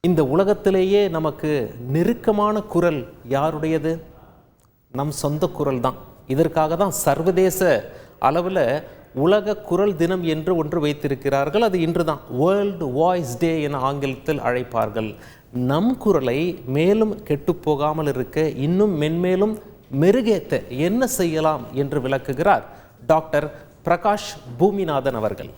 இந்த உலகத்திலேயே நமக்கு நெருக்கமான குரல் யாருடையது? நம் சொந்த குரல் தான். இதற்காக தான் சர்வதேச அளவில் உலக குரல் தினம் என்று ஒன்று வைத்திருக்கிறார்கள். அது இன்று தான் வேர்ல்டு வாய்ஸ் டே என ஆங்கிலத்தில் அழைப்பார்கள். நம் குரலை மேலும் கெட்டுப்போகாமல் இருக்க, இன்னும் மென்மேலும் மெருகேற்ற என்ன செய்யலாம் என்று விளக்குகிறார் டாக்டர் பிரகாஷ் பூமிநாதன் அவர்கள்.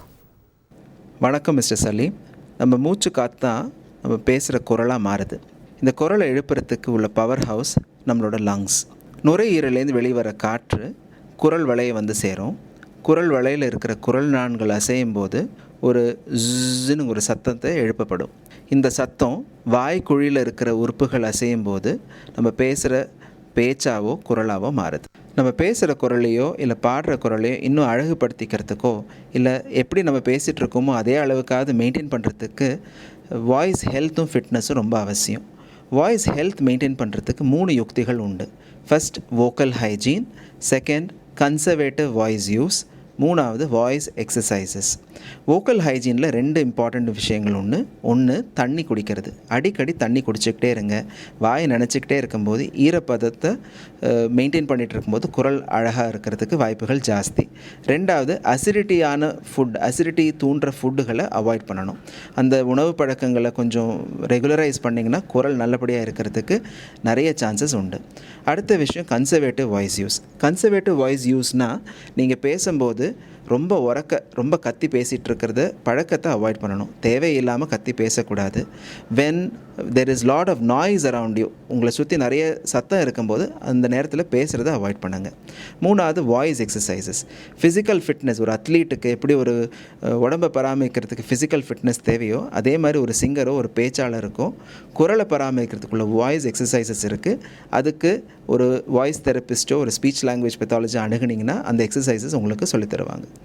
வணக்கம் மிஸ்டர் சலீம். நம்ம மூச்சு காத்து தான் நம்ம பேசுகிற குரலாக மாறுது. இந்த குரலை எழுப்புறதுக்கு உள்ள பவர் ஹவுஸ் நம்மளோட லங்ஸ். நுரையீரலேருந்து வெளிவர காற்று குரல் வளையை வந்து சேரும். குரல் வளையில் இருக்கிற குரல் நாண்கள் அசையும் போது ஒரு ஜின்னு ஒரு சத்தத்தை எழுப்பப்படும். இந்த சத்தம் வாய்க்குழியில் இருக்கிற உறுப்புகள் அசையும் போது நம்ம பேசுகிற பேச்சாவோ குரலாவோ மாறுது. நம்ம பேசுகிற குரலையோ இல்லை பாடுற குரலையோ இன்னும் அழகுபடுத்திக்கிறதுக்கோ இல்லை எப்படி நம்ம பேசிகிட்டு இருக்கோமோ அதே அளவுக்காவது மெயின்டைன் பண்ணுறதுக்கு வாய்ஸ் ஹெல்த்தும் ஃபிட்னஸும் ரொம்ப அவசியம். வாய்ஸ் ஹெல்த் மெயின்டைன் பண்ணுறதுக்கு 3 யுக்திகள் உண்டு. First vocal hygiene, second conservative voice use, மூணாவது வாய்ஸ் எக்ஸசைசஸ். வோக்கல் ஹைஜீனில் 2 இம்பார்ட்டண்ட் விஷயங்கள் ஒன்று தண்ணி குடிக்கிறது. அடிக்கடி தண்ணி குடிச்சிக்கிட்டே இருங்க. வாயை நினச்சிக்கிட்டே இருக்கும்போது ஈரப்பதத்தை மெயின்டைன் பண்ணிகிட்டு இருக்கும்போது குரல் அழகாக இருக்கிறதுக்கு வாய்ப்புகள் ஜாஸ்தி. ரெண்டாவது அசிடிட்டி தூண்டுற ஃபுட்டுகளை அவாய்ட் பண்ணணும். அந்த உணவு பழக்கங்களை கொஞ்சம் ரெகுலரைஸ் பண்ணிங்கன்னா குரல் நல்லபடியாக இருக்கிறதுக்கு நிறைய சான்சஸ் உண்டு. அடுத்த விஷயம் conservative voice use. Conservative voice யூஸ்னால் நீங்கள் பேசும்போது ரொம்ப கத்தி பேசிகிட்டு இருக்கிறத பழக்கத்தை அவாய்ட் பண்ணணும். தேவையில்லாமல் கத்தி பேசக்கூடாது. When there is lot of noise around you, உங்களை சுற்றி நிறைய சத்தம் இருக்கும்போது அந்த நேரத்தில் பேசுகிறத அவாய்ட் பண்ணுங்கள். மூணாவது வாய்ஸ் எக்ஸசைசஸ். ஃபிசிக்கல் ஃபிட்னஸ், ஒரு அத்லீட்டுக்கு எப்படி ஒரு உடம்பை பராமரிக்கிறதுக்கு ஃபிசிக்கல் ஃபிட்னஸ் தேவையோ அதே மாதிரி ஒரு சிங்கரோ ஒரு பேச்சாளருக்கும் குரலை பராமரிக்கிறதுக்குள்ள வாய்ஸ் எக்ஸசைசஸ் இருக்குது. அதுக்கு ஒரு வாய்ஸ் தெரபிஸ்ட்டோ ஒரு ஸ்பீச் லாங்குவேஜ் பெத்தாலஜி அணுகுனிங்கன்னா அந்த எக்ஸசைசஸ் உங்களுக்கு சொல்லித் தருவாங்க.